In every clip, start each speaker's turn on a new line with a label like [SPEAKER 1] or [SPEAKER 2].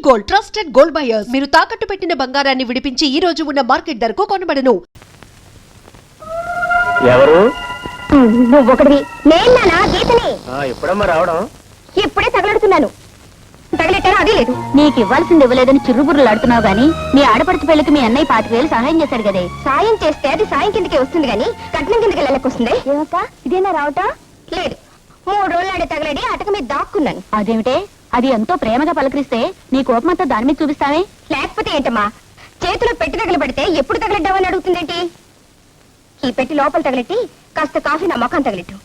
[SPEAKER 1] Gold trusted gold buyers మీరు తాకట్టు పెట్టిన బంగారాన్ని విడిపించి ఈ రోజు ఉన్న మార్కెట్ ధరకు కొనబడను.
[SPEAKER 2] ఎవరు?
[SPEAKER 3] నువ్వు ఒకటివి. నేనా గీతని?
[SPEAKER 2] ఎప్పుడమ్మా రావడం?
[SPEAKER 3] ఇప్పుడే తగలడుతున్నాను. తగలెట్టాను అదే లేదు. నీకు ఇవ్వాల్సింది ఇవ్వలేదని చిరుబుర్రులు ఆడుతున్నావు గానీ మీ ఆడపడుచు పెళ్లికి మీ అన్నయ్య 25,000 సహాయం చేశాడు కదే. సాయం చేస్తే అది సాయం కిందకి వస్తుంది గానీ కట్నం కిందకి వెళ్ళకొస్తుంది. ఏమక్క ఇదేనా రావటం? లేదు, 3 రోజులు ఆడే తగలడి అటక మీద దాక్కున్నాను. అదేమిటే? అది ఎంతో ప్రేమగా పలకరిస్తే నీ కోపమంతా దాని మీద చూపిస్తావే? లేకపోతే ఏంటమ్మా, చేతిలో పెట్టి తగలబెడితే ఎప్పుడు తగలడ్డావని అడుగుతుందేంటి? ఈ పెట్టి లోపల తగలెట్టి కాస్త కాఫీ నా ముఖం తగలెట్టు.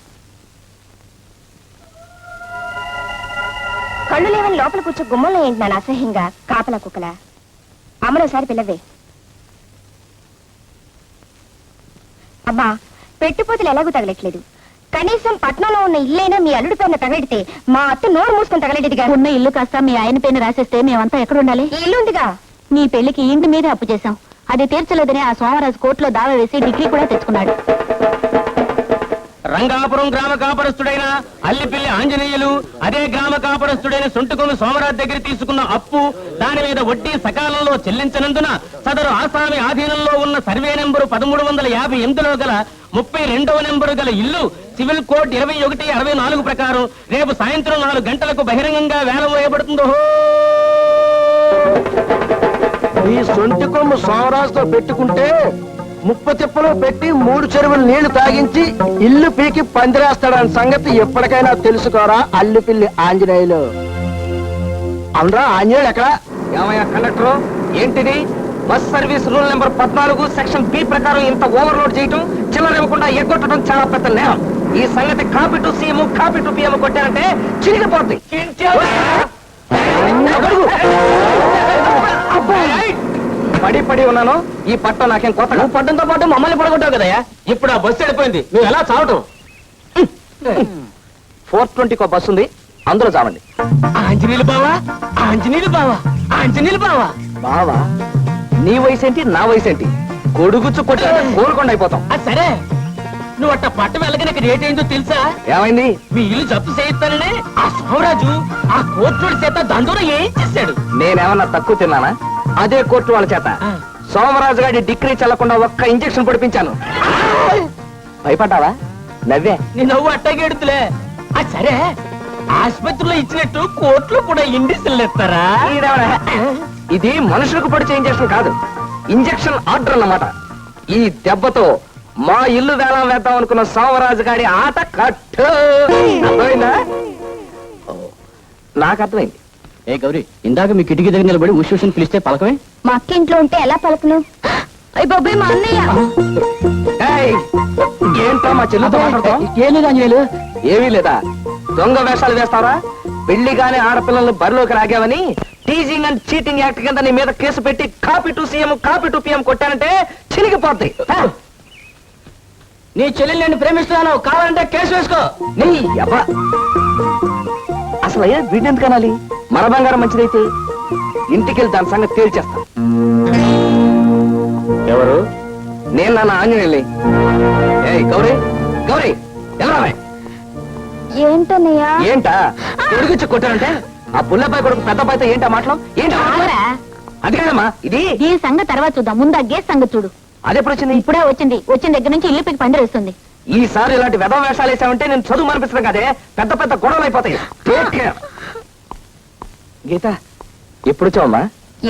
[SPEAKER 3] కళ్ళు లేవని లోపల కూర్చో గుమ్మంలో ఏంటి నాన్న అసహ్యంగా కాపలా కుక్కలా? అమ్మలోసారి పిల్లవే. అమ్మా, పెట్టుపోతులు ఎలాగూ తగలట్లేదు. కనీసం పట్నంలో ఉన్న ఇల్లైనా మీ అల్లుడి పేరున తగలెడితే మా అత్త నోరు మూసుకొని తగలెడిదిగా. ఉన్న ఇల్లు కాస్త మీ ఆయన పేరున రాసేస్తే మేమంతా ఎక్కడ ఉండాలి? ఈ ఇల్లు ఉందిగా. నీ పెళ్లికి ఇంటి మీదే అప్పు చేశాం. అది తీర్చలేదని ఆ సోమరాజు కోర్టులో దావా వేసి డిగ్రీ కూడా తెచ్చుకున్నాడు.
[SPEAKER 2] రంగాపురం గ్రామ కాపరస్తుడైన అల్లిపిల్లి ఆంజనేయులు అదే గ్రామ కాపరస్తుడైన సొంటుకొమ్మి సోమరాజు దగ్గర తీసుకున్న అప్పు, దాని మీద వడ్డీ సకాలంలో చెల్లించనందున సదరు ఆసామి ఆధీనంలో ఉన్న సర్వే నెంబరు 1358లో గల 32వ నెంబరు గల ఇల్లు సివిల్ కోడ్ 2164 ప్రకారం రేపు సాయంత్రం 4 గంటలకు బహిరంగంగా వేలం వేయబడుతుందో.
[SPEAKER 4] ఈ సొంటికొమ్ము సోమరాజుతో పెట్టుకుంటే ముప్ప తిప్పలో పెట్టి 3 చెరువులు నీళ్లు తాగించి ఇల్లు పీకి పందిరేస్తాడని సంగతి ఎప్పటికైనా తెలుసుకోరా అల్లిపిల్లి ఆంజనేయులు. అవునరా ఆంజనేయులు ఎక్కడ?
[SPEAKER 2] ఏమయ్యా కండక్టర్, ఏంటిది? Bus service rule number 14 section B ప్రకారం ఇంత ఓవర్లోడ్ చేయటం, చిల్లర ఇవ్వకుండా ఎగ్గొట్టడం చాలా పెద్ద నేరం. ఈ సంగతి copy to CM copy to PM కొట్టారంటే చిరిగిపోతుంది. పడి ఉన్నాను. ఈ పట్టం నాకేం కొత్త. నువ్వు పట్టంతో పాటు మమ్మల్ని పడగొట్టావు కదయ్యా. ఇప్పుడు ఆ బస్సు వెళ్ళిపోయింది, నువ్వు ఎలా చావటం? 420 బస్సు ఉంది, అందులో చావండి. ఆంజనేయులు బావా, ఆంజనేయులు బావా, ఆంజనేయులు బావా. బావా, నీ వయసు ఏంటి నా వయసు ఏంటి? కొడుగుచ్చు కొట్టే కోరుకుండా అయిపోతాం. సరే, నువ్వు అట్ట పట్ట వెళ్ళగనక రేట్ ఏంటో తెలుసా? ఏమైంది? మీ ఇల్లు జప్తు చేయిస్తాననే ఆ సోమరాజు ఆ కోర్టు చేత దండోరా ఏం చేశాడు? నేనేమన్నా తక్కువ తిన్నానా? అదే కోర్టు వాళ్ళ చేత సోమరాజు గారి డిగ్రీ చెల్లకుండా ఒక్క ఇంజెక్షన్ పొడిపించాను. భయపడ్డావా? నవ్వే. నీ నవ్వు అట్టగేడుతులే. సరే, ఆసుపత్రిలో ఇచ్చినట్టు కోర్టులో కూడా ఇంజక్షన్లు ఇస్తారా? ఇది మనుషులకు పొడిచే ఇంజక్షన్ కాదు, ఇంజక్షన్ ఆర్డర్ అన్నమాట. ఈ దెబ్బతో మా ఇల్లు వేలం వేద్దాం అనుకున్న సోమరాజు గారి ఆట కట్టు. అర్థమైందా? నాకు అర్థమైంది. ఏ గౌరీ, ఇందాక మీ కిటికీ దగ్గర నిలబడి ఉష్ పిలిస్తే పలకమే?
[SPEAKER 3] మా అక్క ఇంట్లో ఉంటే ఎలా పలకను? అయ్య బాబాయ్, మా అన్నయ్య.
[SPEAKER 2] ఏంటో మా చెల్లితో మాట్లాడతాం? ఏం లేదు ఆంజనేయులు. ఏమీ లేదా? దొంగ వేషాలు వేస్తావరా? పెళ్లిగానే ఆడపిల్లలను బరిలోకి లాగావని టీజింగ్ అండ్ చీటింగ్ యాక్ట్ కింద నీ మీద కేసు పెట్టి copy to CM copy to PM కొట్టానంటే చిరిగిపోద్ది. నీ చెల్లెలు నేను ప్రేమిస్తున్నాను, కావాలంటే కేసు వేసుకో. నీ అబ్బా, అసలు అయ్యా వీటిని ఎందుకు అనాలి? మన బంగారం మంచిదైతే ఇంటికెళ్ళి దాని సంగతి తేల్చేస్తాను. ఎవరు? నేను నాన్న ఆంజనేయుల్ని. ఏయ్ గౌరీ, గౌరీ ఎలా?
[SPEAKER 3] ఏంటన్నయ్యా?
[SPEAKER 2] ఏంటా కొడుకుచ్చి కొట్టానంటే ఆ పుల్లపై కొడుకు పెద్ద పైతో ఏంటా మాటలు? ఏంటా? అది కాదమ్మా, ఇది
[SPEAKER 3] దీని సంగతి తర్వాత చూద్దాం, ముందు ఆ గేస్ సంగతి చూడు.
[SPEAKER 2] అది ఎప్పుడు వచ్చింది?
[SPEAKER 3] ఇప్పుడే వచ్చింది. వచ్చిన దగ్గర నుంచి ఇల్లు పీకి పందిరేస్తుంది.
[SPEAKER 2] ఈసారి ఇలాంటి వెధవ వేషాలు వేసామంటే నేను చదువు అనిపిస్తున్నాను కదే, పెద్ద పెద్ద గొడవలు అయిపోతాయి. గీత, ఎప్పుడు వచ్చావమ్మా?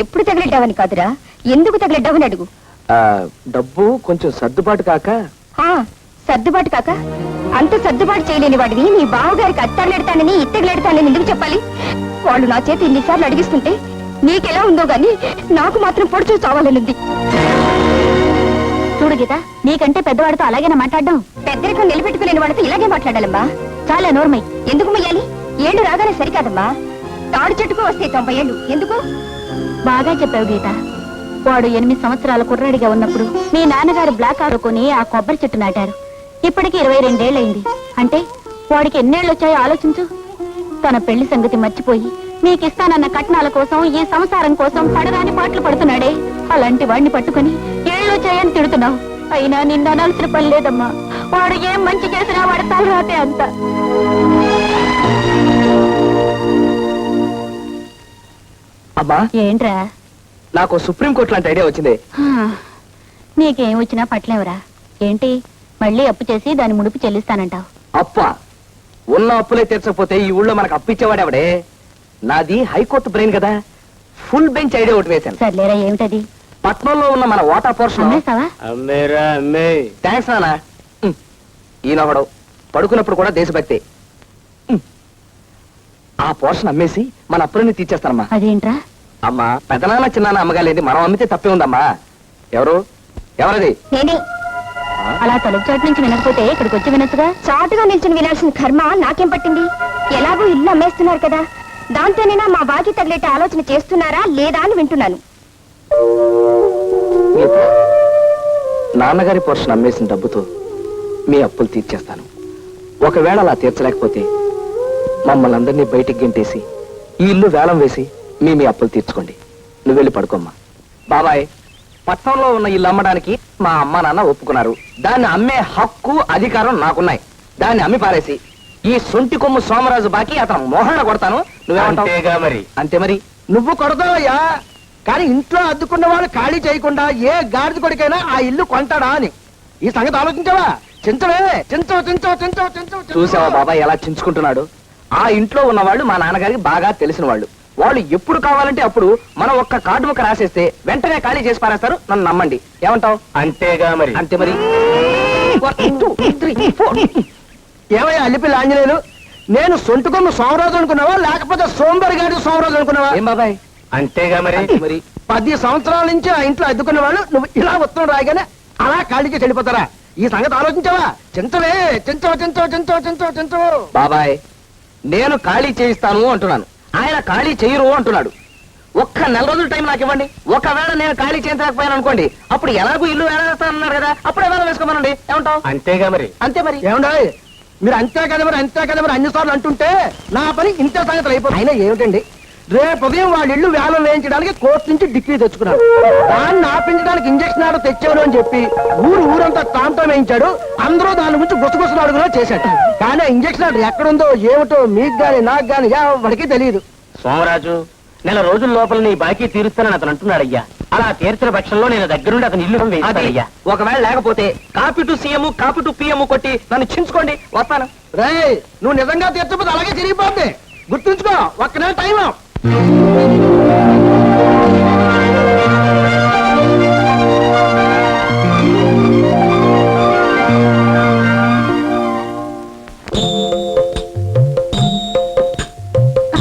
[SPEAKER 3] ఎప్పుడు తగిలెడ్డావని కాదురా, ఎందుకు తగిలెడ్డావని అడుగు.
[SPEAKER 2] డబ్బు కొంచెం సర్దుబాటు కాక.
[SPEAKER 3] సర్దుబాటు కాక? అంత సర్దుబాటు చేయలేని వాడిని నీ బావగారికి అత్తగలెడతానని ఇత్తగలెడతానని ఎందుకు చెప్పాలి? వాళ్ళు నా చేతి ఇన్నిసార్లు అడిగిస్తుంటే నీకెలా ఉందో గాని నాకు మాత్రం పొడుచు చావాలనుంది. చూడు గీత, నీకంటే పెద్దవాడితో అలాగేనా మాట్లాడడం? పెద్దరికం నిలబెట్టుకులేని వాడితో ఇలాగే మాట్లాడాలమ్మా. చాలా నోర్మై. ఎందుకు మొయ్యాలి? ఏళ్ళు రాగానే సరికాదమ్మా. తాడు చెట్టుకు వస్తే 90 ఏళ్ళు ఎందుకు? బాగా చెప్పావు గీత. వాడు 8 సంవత్సరాల కుర్రాడిగా ఉన్నప్పుడు మీ నాన్నగారు బ్లాక్ ఆడుకొని ఆ కొబ్బరి చెట్టు నాటారు. ఇప్పటికి 22 ఏళ్ళయింది. అంటే వాడికి ఎన్నేళ్ళు వచ్చాయో ఆలోచించు. తన పెళ్లి సంగతి మర్చిపోయి నీకిస్తానన్న కట్నాల కోసం, ఈ సంసారం కోసం పడరాని పాటలు పడుతున్నాడే. అలాంటి వాడిని పట్టుకుని ఏళ్ళు వచ్చాయని తిడుతున్నావు. అయినా నిన్ను అనాల్సిన పని లేదమ్మా. వాడు ఏం మంచి చేసినా వాడి తలరాతే అంత.
[SPEAKER 2] అమ్మా
[SPEAKER 3] ఏంట్రా
[SPEAKER 2] నాకు సుప్రీం కోర్టు లాంటి ఐడియా వచ్చింది.
[SPEAKER 3] నీకేం వచ్చినా పట్లేవురా. ఏంటి మళ్ళీ అప్పు చేసి దాని ముడుపు చెల్లిస్తానంటావు?
[SPEAKER 2] అప్ప ఉన్న అప్పులే తీర్చకపోతే ఈ ఊళ్ళో మనకు అప్పిచ్చేవాడెవడే? నాది హైకోర్టు బ్రెయిన్ కదా, ఫుల్ బెంచ్ ఐడియా ఒకటి వేశాను.
[SPEAKER 3] సర్లేరా, ఏమిటది?
[SPEAKER 2] పట్నంలో ఉన్న మన వాటా పోర్షన్.
[SPEAKER 3] అమ్మేస్తావా?
[SPEAKER 2] థ్యాంక్స్ నానా. ఈయనొకడు పడుకున్నప్పుడు కూడా దేశభక్తి. ఆ పోర్షన్ అమ్మేసి మన అప్పులన్నీ తీర్చేస్తానమ్మా.
[SPEAKER 3] అదేంట్రా?
[SPEAKER 2] అమ్మా పెద్దనాన్న చిన్నాన్న అమ్మగా లేదు, మనం అమ్మితే తప్పే ఉందమ్మా. ఎవరది?
[SPEAKER 3] నేనే. అలా తలుపు చోటు నుంచి వినకపోతే ఇక్కడికి వచ్చి వినొచ్చుగా. చాటుగా నిల్చుని వినాల్సిన కర్మ నాకేం పట్టింది? ఎలాగో ఇల్లు అమ్మేస్తున్నారు కదా, దాంతోనైనా మా బాకీ తగిలేట ఆలోచన చేస్తున్నారా లేదా అని వింటున్నాను.
[SPEAKER 2] నాన్నగారి పోర్షన్ అమ్మేసిన డబ్బుతో మీ అప్పులు తీర్చేస్తాను. ఒకవేళ అలా తీర్చలేకపోతే మమ్మల్ని అందరినీ బయటికి గెంటేసి ఈ ఇల్లు వేలం వేసి మీ అప్పులు తీర్చుకోండి. నువ్వు వెళ్ళి పడుకోమ్మా. బాబాయ్, పట్నంలో ఉన్న ఇల్లు అమ్మడానికి మా అమ్మ నాన్న ఒప్పుకున్నారు. దాన్ని అమ్మే హక్కు అధికారం నాకున్నాయి. దాన్ని అమ్మి పారేసి ఈ సొంటి కొమ్ము సోమరాజు బాకి అతను మోహన కొడతాను. నువ్వేమంటావు?
[SPEAKER 4] మరి
[SPEAKER 2] అంతే మరి.
[SPEAKER 4] నువ్వు కొడతావయ్యా, కానీ ఇంట్లో అద్దుకున్న వాళ్ళు ఖాళీ చేయకుండా ఏ గాడిద కొడుకైనా ఆ ఇల్లు కొంటాడా అని ఈ సంగతి ఆలోచించావా?
[SPEAKER 2] చూసావా బాబాయ్ ఎలా చించుకుంటున్నాడు? ఆ ఇంట్లో ఉన్న వాళ్ళు మా నాన్నగారికి బాగా తెలిసిన వాళ్ళు. వాళ్ళు ఎప్పుడు కావాలంటే అప్పుడు మనం ఒక్క కార్డు ముక్క రాసేస్తే వెంటనే ఖాళీ చేసి పారేస్తారు. నన్ను నమ్మండి. ఏమంటావు?
[SPEAKER 4] అంతేగా మరి.
[SPEAKER 2] అంతే మరి.
[SPEAKER 4] ఏమయ్యా అల్లిపిల్లి ఆంజనేయులు, నేను సొంటుకొమ్మ సోమరాజు అనుకున్నావా లేకపోతే సోంబరి గారి సోమరాజు అనుకున్నావా?
[SPEAKER 2] ఏం బాబాయ్?
[SPEAKER 4] అంతేగా మరి.
[SPEAKER 2] మరి
[SPEAKER 4] 10 సంవత్సరాల నుంచి ఆ ఇంట్లో అద్దుకున్న వాళ్ళు నువ్వు ఇలా ఉత్తరం రాయగానే అలా ఖాళీకి చెడిపోతారా? ఈ సంగతి ఆలోచించావా? చింతవే చింతవు.
[SPEAKER 2] బాబాయ్, నేను ఖాళీ చేయిస్తాను అంటున్నాను, ఆయన ఖాళీ చేయరు అంటున్నాడు. ఒక్క నెల రోజులు టైం నాకు ఇవ్వండి. ఒకవేళ నేను ఖాళీ చేయించలేకపోయాను అనుకోండి, అప్పుడు ఎలాగూ ఇల్లు వేలేస్తానన్నారు కదా, అప్పుడే వేల వేసుకోమనండి. ఏమంటావు?
[SPEAKER 4] అంతేగా మరి.
[SPEAKER 2] అంతే మరి.
[SPEAKER 4] ఏమండా మీరు అంతే కదా మరి అన్నిసార్లు అంటుంటే నా పని ఇంతే సంగతులు అయిపోతుంది. అయినా ఏమిటండి, రేపు ఉదయం వాళ్ళ ఇల్లు వేలం వేయించడానికి కోర్టు నుంచి డిగ్రీ తెచ్చుకున్నాడు. దాన్ని ఆపించడానికి ఇంజక్షన్ ఆర్డర్ తెచ్చాను అని చెప్పి ఊరంతా తాంతో వేయించాడు. అందరూ దాని గురించి గుసగుసలు అడుగులో చేశాడు. కానీ ఆ ఇంజక్షన్ ఆర్డర్ ఎక్కడుందో ఏమిటో మీకు గాని నాకు గాని ఎవరికి తెలియదు.
[SPEAKER 5] సోమరాజు, నెల రోజుల లోపల నీ బాకీ తీరుస్తానని అతను అంటున్నాడయ్యా. అలా తీర్చిన పక్షంలో నేను దగ్గరుండి అతను ఇల్లు వేయిస్తానయ్యా.
[SPEAKER 2] ఒకవేళ లేకపోతే copy to CM copy to PM కొట్టి నన్ను చించుకోండి, వస్తాను.
[SPEAKER 4] రేయ్, నువ్వు నిజంగా తీర్చకపోతే అలాగే తిరిగిపోద్ది. గుర్తుంచుకో, ఒక్క నెల టైం.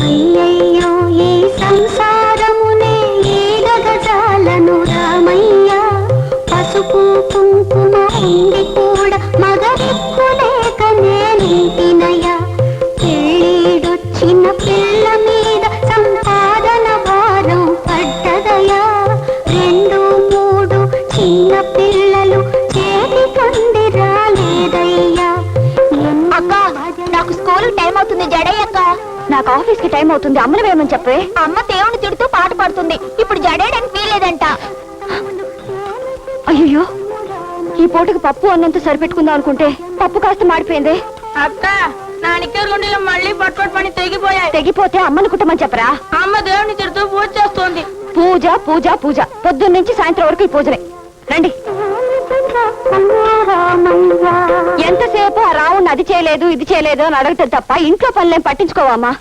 [SPEAKER 3] అయ్యయ్యో ఈ సంసారమునే ఏడగజాలను రామయ్య, పసుపు కుంకుమ ఉండి కూడా మగరిక్కు లేక నేనింటినయ్యా. పెళ్ళిడొచ్చిన పిల్ల మీద సంపాదన భారం పడ్డదయా. 2, 3 చిన్న పిల్లలు చేతికొండి రాలేదయ్యా. అక్క, నాకు స్కూల్ టైం అవుతుంది. జడేయక్క. నాకు ఆఫీస్ కి టైం అవుతుంది. అమ్మను వేయమని చెప్పే. అమ్మ దేవుని తిడుతూ పాట పాడుతుంది. ఇప్పుడు జడేయడానికి వీలేదంట. అయ్యో, ఈ పూటకి పప్పు అన్నంత సరిపెట్టుకుందాం అనుకుంటే పప్పు కాస్త మాడిపోయింది.
[SPEAKER 6] అక్క, నా నిక్కర్ గుండెలో మళ్ళీ పట్టుపడి తెగిపోయాయి.
[SPEAKER 3] తెగిపోతే అమ్మను కుట్టమని చెప్పరా?
[SPEAKER 6] అమ్మ దేవుని తిడుతూ పూజ చేస్తోంది.
[SPEAKER 3] పూజ పూజ పూజ, పొద్దున్న నుంచి సాయంత్రం వరకు ఈ పూజలే. రండి. ఎంతసేపు ఆ రావుణ్ణి అది చేయలేదు ఇది చేయలేదు అని అడగటం తప్ప ఇంట్లో పనులేం పట్టించుకోవమ్మా.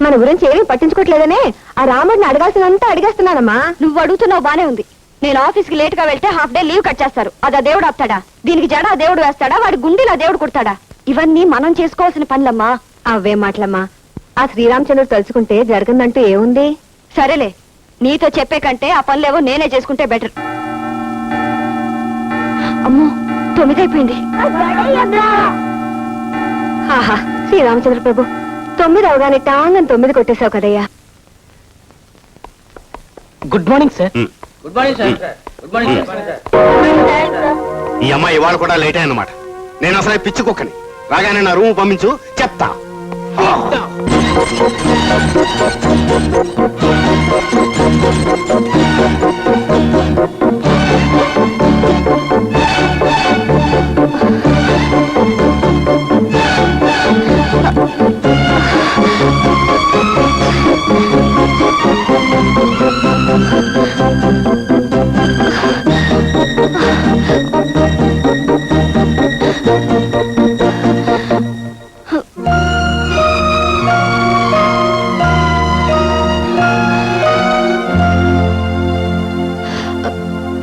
[SPEAKER 3] మన గురించి ఏమీ పట్టించుకోవట్లేదనే ఆ రాముడిని అడగాల్సినంతా అడిగేస్తున్నానమ్మా. నువ్వు అడుగుతున్నావు బానే ఉంది. నేను ఆఫీస్కి లేట్ గా వెళ్తే హాఫ్ డే లీవ్ కట్ చేస్తారు. అది ఆ దేవుడు ఆపుతాడా? దీనికి జడ ఆ దేవుడు వేస్తాడా? వాడి గుండెలు ఆ దేవుడు కుడతాడా? ఇవన్నీ మనం చేసుకోవాల్సిన పనులమ్మా. అవే మాటలమ్మా. ఆ శ్రీరామచంద్రుడు తలుచుకుంటే జరగదంటూ ఏముంది? సరేలే, నీతో చెప్పే కంటే ఆ పనులేవో నేనే చేసుకుంటే బెటర్. అమ్మో, 9 అయిపోయింది. ఆహా, శ్రీరామచంద్ర ప్రభు, 9 అవగానే టాంగని 9 కొట్టేశావు కదయ్యా.
[SPEAKER 2] Good morning sir.
[SPEAKER 5] Good morning sir. Good morning sir.
[SPEAKER 7] ఈ అమ్మాయి ఇవాళ కూడా లేట్ అన్నమాట. నేను అసలే పిచ్చి కుక్కని. రాగానే నా రూమ్ పంపించు, చెప్తా.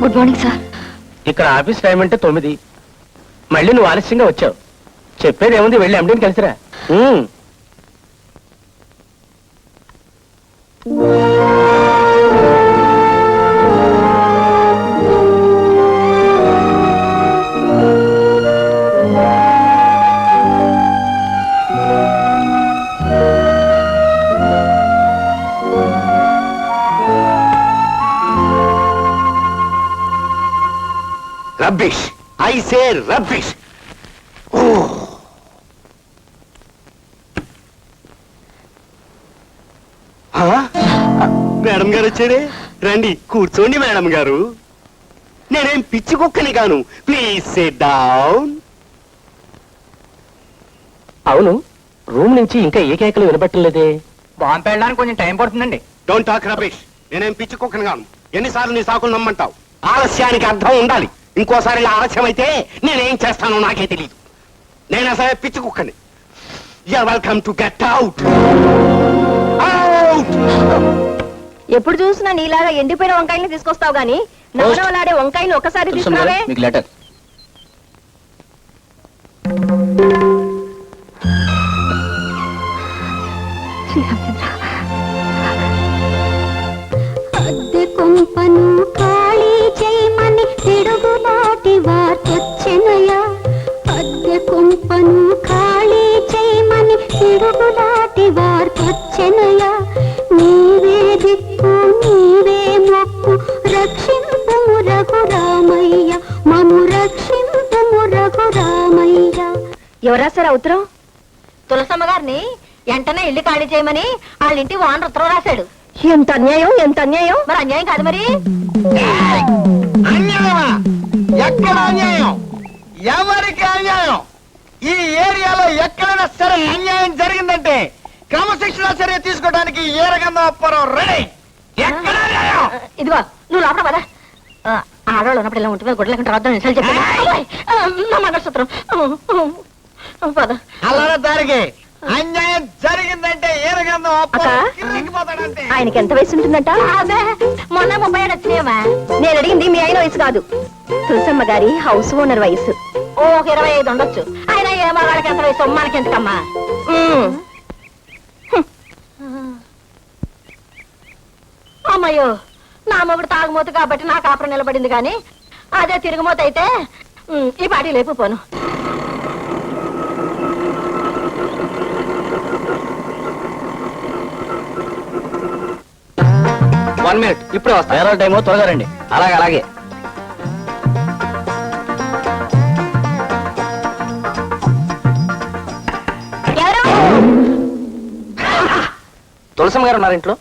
[SPEAKER 3] Good morning sir.
[SPEAKER 5] ఇక్కడ ఆఫీస్ టైం అంటే 9. మళ్ళీ నువ్వు ఆలస్యంగా వచ్చావు. చెప్పేది ఏముంది, వెళ్ళి ఎండీని కలిసిరా.
[SPEAKER 7] Rubbish, I say rubbish. Madam గారు వచ్చాడే, రండి కూర్చోండి మేడం గారు. నేనేం పిచ్చి కుక్కని కాను, ప్లీజ్ సిట్ డౌన్.
[SPEAKER 5] అవును, రూమ్ నుంచి ఇంకా ఏ కేకలు వినబట్టలేదే.
[SPEAKER 2] బాంబు వెళ్ళడానికి కొంచెం టైం పడుతుందండి.
[SPEAKER 7] Don't talk rubbish. నేనేం పిచ్చి కుక్కని కాను. ఎన్నిసార్లు నీ సాకులు నమ్మంటావు? ఆలస్యానికి అర్థం ఉండాలి. ఇంకోసారి ఇలా ఆలస్యం అయితే నేనేం చేస్తానో నాకే తెలియదు. నేను అసలు పిచ్చి కుక్కని. You're welcome to get out. Out.
[SPEAKER 3] ఎప్పుడు చూసినా నీలాగా ఎండిపోయిన వంకాయల్ని తీసుకొస్తావు గానీ నవనవలాడే వంకాయలు ఒకసారి తీసుకురావే.
[SPEAKER 5] మీకు లెటర్.
[SPEAKER 3] అద్దె కొంపను ఖాళీ చేయమని తిరుగుబాటి వార్తొచ్చెనయా. అద్దె కొంపను ఖాళీ చేయమని తిరుగుబాటి వార్తొచ్చెనయా. నీవే దిక్కు నీవే మొక్కు రక్షింపుము రఘురామయ్య, మము రక్షింపుము రఘురామయ్య. ఎవరా సార్ ఉత్తరం? తులసమ్మ గారిని వెంటనే ఇల్లు ఖాళీ చేయమని వాళ్ళ ఇంటి వాన్ ఉత్తరం రాశాడు. ఎంత అన్యాయం, ఎంత అన్యాయం. మరి అన్యాయం కాదు మరి.
[SPEAKER 4] అన్యాయమా? ఎక్కడ అన్యాయం? ఎవరికి అన్యాయం? ఈ ఏరియాలో ఎక్కడైనా సరే అన్యాయం జరిగిందంటే క్రమశిక్షణ చర్య తీసుకోవడానికి ఏ రకంగా అప్పారో రెడీ. ఎక్కడ అన్యాయం?
[SPEAKER 3] ఇదిగో నువ్వు లోపల పద. ఆడవాళ్ళు ఉన్నప్పుడు ఇలా ఉంటుంది, గుడ్డ లేకుండా రావద్దని నిజాలు చెప్పాను. నా మంగళసూత్రం పద.
[SPEAKER 4] అలా దానికి అన్యాయం జరిగిందంటే ఏ రకంగా
[SPEAKER 3] అక్క, ఆయనకి ఎంత వయసు ఉంటుందంట? మొన్న 30 ఏళ్ళు వచ్చినాయమ్మా. నేను అడిగింది మీ ఆయన వయసు కాదు, తులసమ్మ గారి హౌస్ ఓనర్ వయసు. ఓ 25 ఉండొచ్చు. ఆయన ఏ మగాళ్ళకి ఎంత వయసు, మనకెంతకమ్మా. అమ్మయ్యో, నా మొగుడు తాగుమోతు కాబట్టి నా కాపురం నిలబడింది కానీ అదే తిరుగుమోత అయితే ఈ పాటి లేపుపోను.
[SPEAKER 2] వన్ మినిట్, ఇప్పుడే వస్తా.
[SPEAKER 5] వేరే టైమో త్వరగా రండి.
[SPEAKER 2] అలాగే అలాగే.
[SPEAKER 3] ఎవరు?
[SPEAKER 2] తులసమ్మ గారు ఉన్నారు ఇంట్లో?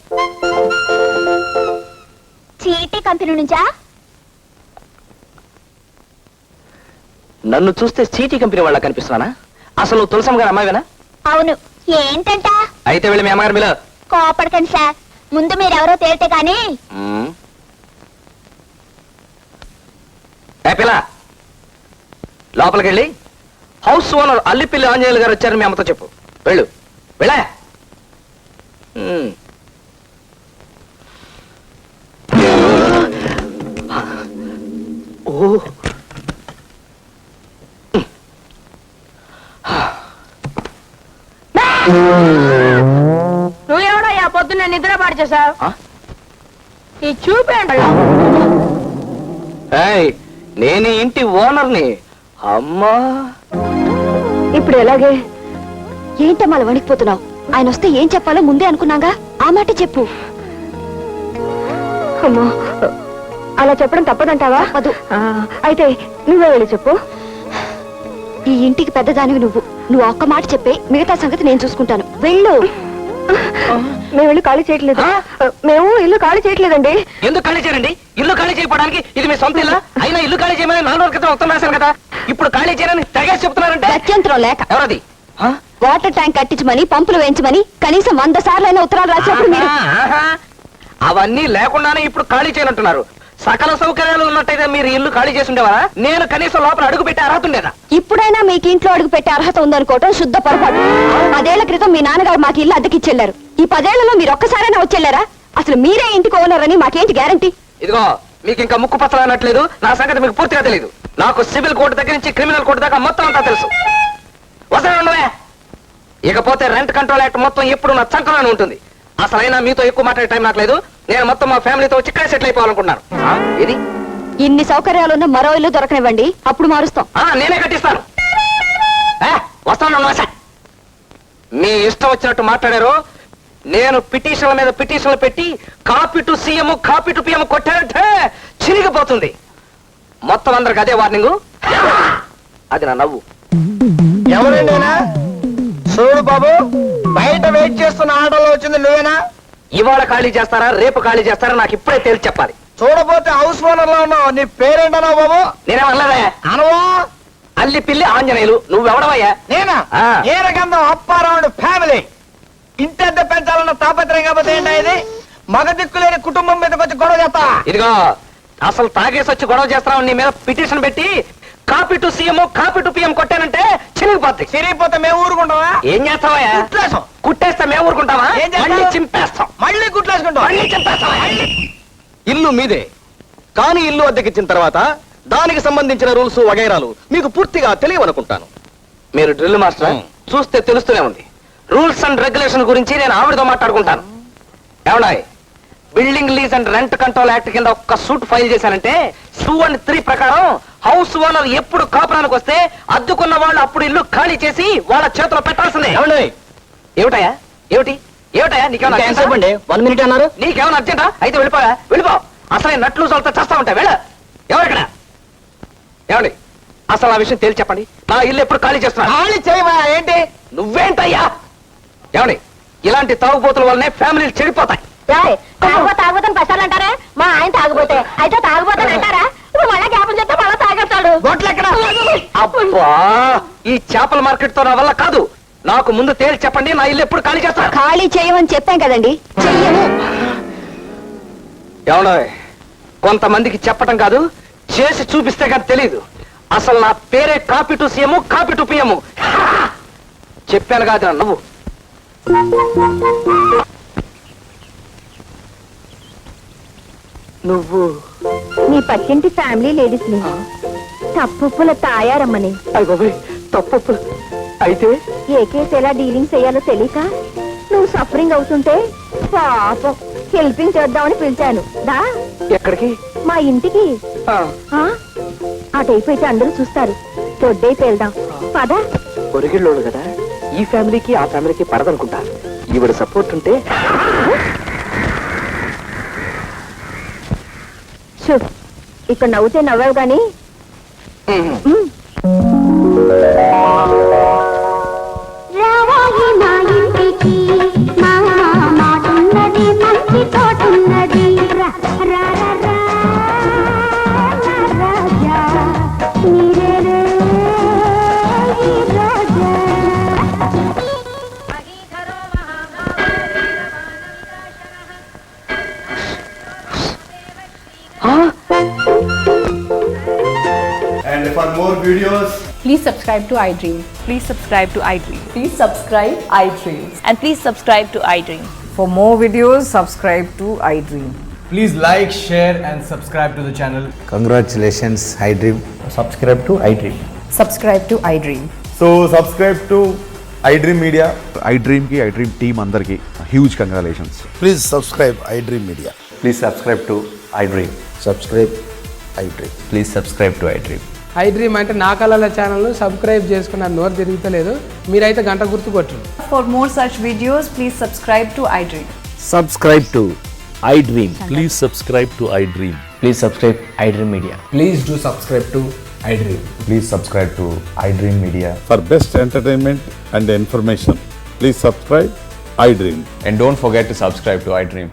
[SPEAKER 3] చీటీ కంపెనీ నుంచా?
[SPEAKER 2] నన్ను చూస్తే చీటీ కంపెనీ వాళ్ళ కనిపిస్తున్నానా? అసలు నువ్వు తులసమ్మ గారు అమ్మాయివేనా?
[SPEAKER 3] అవును. ఏంటంట?
[SPEAKER 2] అయితే వెళ్ళి మీ అమ్మగారు మిల.
[SPEAKER 3] కోపడకండి సార్, ముందు మీరెవరో తేలితే కానీ.
[SPEAKER 2] ఏ పిల్ల, లోపలికి వెళ్ళి హౌస్ ఓనర్ అల్లిపిల్లి ఆంజనేయులు గారు వచ్చారని మీ అమ్మతో చెప్పు. వెళ్ళు, వెళ్ళా. ఓ,
[SPEAKER 6] నువ్వెవడయ్యా పొద్దున్న నిద్ర పాడు చేసావు?
[SPEAKER 2] ఆ?
[SPEAKER 6] ఈ చూపేండి.
[SPEAKER 2] ఏయ్, నేను ఈ ఇంటి ఓనర్ని. అమ్మా,
[SPEAKER 3] ఇప్పుడు ఎలాగే? ఏంటమ్మా అలా వణికిపోతున్నావు? ఆయన వస్తే ఏం చెప్పాలో ముందే అనుకున్నాగా, ఆ మాట చెప్పు. అమ్మో, అలా చెప్పడం తప్పదంటావా? అదు. అయితే నువ్వే వెళ్ళి చెప్పు. ఈ ఇంటికి పెద్దదానివి నువ్వు ఒక్క మాట చెప్పే, మిగతా సంగతి నేను చూసుకుంటాను. వెళ్ళు. మేము ఇల్లు ఖాళీ చేయట్లేదు. మేము ఇల్లు ఖాళీ చేయట్లేదండి.
[SPEAKER 2] ఎందుకు ఖాళీ చేయండి? ఇల్లు ఖాళీ చేయడానికి ఇది మీ సొంత ఇల్లు అయినా ఇల్లు ఖాళీ చేయమని 4 రోజుల క్రితం ఉత్తరం రాశాను కదా. ఇప్పుడు ఖాళీ చేయని తెగేసి చెప్తున్నారంటే
[SPEAKER 3] గత్యంతరం లేక.
[SPEAKER 2] ఎవరది?
[SPEAKER 3] వాటర్ ట్యాంక్ కట్టించమని, పంపులు వేయించమని కనీసం 100 సార్లైనా ఉత్తరాలు రాసినప్పుడు మీరు
[SPEAKER 2] అవన్నీ లేకుండానే ఇప్పుడు ఖాళీ చేయనంటున్నారు. సకల సౌకర్యాలు ఉన్నట్టయితే మీరు ఇల్లు ఖాళీ చేసి ఉండేవారా? నేను కనీసం లోపల అడుగు పెట్టి అర్హత ఉండేదా?
[SPEAKER 3] ఇప్పుడైనా మీకు ఇంట్లో అడుగు పెట్టే అర్హత ఉందనుకోవటం శుద్ధ పొరపాటు. 10 ఏళ్ల క్రితం మీ నాన్నగారు మాకు ఇల్లు అద్దెకిచ్చెళ్లారు. ఈ 10 ఏళ్లలో మీరు ఒక్కసారైనా వచ్చెళ్లారా? అసలు మీరే ఇంటికి ఓనర్ అని మాకేంటి గ్యారంటీ?
[SPEAKER 2] ఇదిగో, మీకు ఇంకా ముక్కు పచ్చలు అనట్లేదు, నా సంగతి మీకు పూర్తిగా తెలియదు. నాకు సివిల్ కోర్టు దగ్గర నుంచి క్రిమినల్ కోర్టు దాకా మొత్తం అంతా తెలుసు. వస్తానువే. ఇకపోతే రెంట్ కంట్రోల్ యాక్ట్ మొత్తం ఎప్పుడు నా చంకలోనే ఉంటుంది. అసలైనా మీతో ఎక్కువ మాట్లాడే టైం నాకు లేదు. నేను మొత్తం మా ఫ్యామిలీతో వచ్చి ఇక్కడే సెటిల్ అయిపోవాలనుకుంటున్నాను. ఇది
[SPEAKER 3] ఇన్ని సౌకర్యాలున్న మరో ఇల్లు దొరకనివ్వండి, అప్పుడు మారుస్తాం.
[SPEAKER 2] నేనే కట్టిస్తాను. వస్తాను. మీ ఇష్టం వచ్చినట్టు మాట్లాడారు. నేను పిటిషన్ల మీద పిటిషన్లు పెట్టి copy to CM copy to PM కొట్టారంటే చిరిగిపోతుంది. మొత్తం అందరికి అదే వార్నింగ్. అది నా నవ్వు.
[SPEAKER 4] ఎవరండి చూడు బాబు, బయట వెయిట్ చేస్తున్న ఆటోలో వచ్చింది నువ్వేనా?
[SPEAKER 2] ఇవాళ ఖాళీ చేస్తారా రేపు ఖాళీ చేస్తారా నాకు ఇప్పుడే తేల్చి చెప్పాలి.
[SPEAKER 4] చూడపోతే హౌస్ ఓనర్ లో ఉన్నావు. నీ పేరేంటన్నావు బాబు?
[SPEAKER 2] నేనేమనలేదా?
[SPEAKER 4] అనవా?
[SPEAKER 2] అల్లి పిల్లి ఆంజనేయులు. నువ్వెవడవయ్యా?
[SPEAKER 4] నేనా? ఏరగంధం అప్పారావుడు ఫ్యామిలీ. ఇంటెద్ద పెంచాలన్న తాపత్రయం కాకపోతే ఏంటా ఇది? మగ దిక్కులేని కుటుంబం మీదకి వచ్చి గొడవ చేస్తా.
[SPEAKER 2] ఇదిగో అసలు తాగేసి వచ్చి గొడవ చేస్తావు. నీ మీద పిటిషన్ పెట్టి copy to CM copy to PM కొట్టానంటే చిరిగిపోతాయి.
[SPEAKER 4] చిరిగిపోతే మేము ఊరుకుంటావా?
[SPEAKER 2] ఏం చేస్తావయ్యా?
[SPEAKER 4] కుట్లేసాం.
[SPEAKER 2] కుట్టేస్తే మేము ఊరుకుంటావా?
[SPEAKER 4] ఏం చేస్తావు?
[SPEAKER 2] మళ్ళీ చింపేస్తాం.
[SPEAKER 4] మళ్ళీ కుట్లేసుకుంటాం.
[SPEAKER 2] మళ్ళీ చింపేస్తాం.
[SPEAKER 4] ఇల్లు మీదే, కానీ ఇల్లు అద్దెకిచ్చిన తర్వాత దానికి సంబంధించిన రూల్స్ వగైరాలు మీకు పూర్తిగా తెలియవనుకుంటాను.
[SPEAKER 2] మీరు డ్రిల్ మాస్టర్ చూస్తే తెలుస్తూనే ఉంది. రూల్స్ అండ్ రెగ్యులేషన్ గురించి నేను ఆవిడతో మాట్లాడుకుంటాను. ఏమన్నా building lease and rent control act కింద ఒక్క సూట్ ఫైల్ చేశానంటే 2 and 3 ప్రకారం హౌస్ ఓనర్ ఎప్పుడు కాపురానికి వస్తే అద్దుకున్న వాళ్ళు అప్పుడు ఇల్లు ఖాళీ చేసి వాళ్ళ చేతిలో పెట్టాల్సిందే. ఏమిటయా? ఏమిటయా నీకేమన్నా
[SPEAKER 5] 1 minute అన్నారు.
[SPEAKER 2] నీకేమన్నా అర్జెంటా? అయితే వెళ్ళిపో. అసలే నట్లు సొలత చేస్తా ఉంటా. ఎవరిక్కడ? ఏమండి అసలు ఆ విషయం తేల్చి చెప్పండి. నా ఇల్లు ఎప్పుడు ఖాళీ చేస్తున్నా?
[SPEAKER 4] ఖాళీ చేయవా ఏంటి?
[SPEAKER 2] నువ్వేంటయ్యా? ఏమండి ఇలాంటి తాగుబోతుల వల్లనే ఫ్యామిలీలు చెడిపోతాయి.
[SPEAKER 3] తాగుబోతని పసాలంటారా? మా ఆయన తాగుబోతే అయితే తాగుబోతాను అంటారా? మళ్ళా జ్ఞాపం చెప్తే మళ్ళా తాగేస్తాడు.
[SPEAKER 2] అబ్బా ఈ చేపల మార్కెట్ తో నా వల్ల కాదు. నాకు ముందు తేల్చి చెప్పండి. నా ఇల్లు ఎప్పుడు ఖాళీ చేస్తా?
[SPEAKER 3] ఖాళీ చేయమని చెప్పాం కదండి, చెయ్యము.
[SPEAKER 2] ఏమన్నా కొంతమందికి చెప్పటం కాదు, చేసి చూపిస్తే కానీ తెలీదు. అసలు నా పేరే copy to CM copy to PM. చెప్పాను కాదు నువ్వు. నువ్వు
[SPEAKER 3] నీ పక్కింటి ఫ్యామిలీ లేడీస్ ని తప్పుల తాయారమ్మని.
[SPEAKER 2] తప్పు అయితే
[SPEAKER 3] ఏ కేసు ఎలా డీలింగ్ చేయాలో తెలియక నువ్వు సఫరింగ్ అవుతుంటే పాపం హెల్పింగ్ చేద్దామని పిలిచాను. దా
[SPEAKER 2] ఎక్కడికి?
[SPEAKER 3] మా ఇంటికి. అటైపోయితే అందరూ చూస్తారు. దొడ్డైతే వెళ్దాం పద.
[SPEAKER 2] పొరిగిళ్ళోడు కదా, ఈ ఫ్యామిలీకి ఆ ఫ్యామిలీకి పడదనుకుంటా. ఈవిడ సపోర్ట్ ఉంటే
[SPEAKER 3] ఇక్కడ నవ్వుతే నవ్వావు గాని
[SPEAKER 8] And for more videos,
[SPEAKER 6] Please subscribe to iDream.
[SPEAKER 9] Please subscribe to iDream.
[SPEAKER 6] Please subscribe iDream.
[SPEAKER 9] And please subscribe to iDream.
[SPEAKER 10] For more videos, subscribe to iDream.
[SPEAKER 8] please like, share and subscribe to the channel.
[SPEAKER 11] Congratulations, iDream.
[SPEAKER 8] Subscribe to iDream.
[SPEAKER 10] Subscribe to iDream.
[SPEAKER 8] So subscribe to iDream Media.
[SPEAKER 11] iDream ki iDream team andarki huge congratulations.
[SPEAKER 12] Please subscribe iDream Media.
[SPEAKER 11] Please subscribe to iDream.
[SPEAKER 12] Subscribe iDream.
[SPEAKER 11] Please subscribe to iDream.
[SPEAKER 10] iDream అంటే నా కళల channel subscribe చేసుకున్న నోరు తిరుగుతలేదు. మీరైతే గంట గుర్తు కొట్టండి.
[SPEAKER 9] For more such videos, please subscribe to iDream.
[SPEAKER 5] Subscribe to iDream.
[SPEAKER 11] Please subscribe to iDream.
[SPEAKER 5] Please subscribe iDream Media.
[SPEAKER 8] Please do subscribe to iDream.
[SPEAKER 11] Please subscribe to iDream Media.
[SPEAKER 12] For best entertainment and information, please subscribe iDream.
[SPEAKER 11] And don't forget to subscribe to iDream.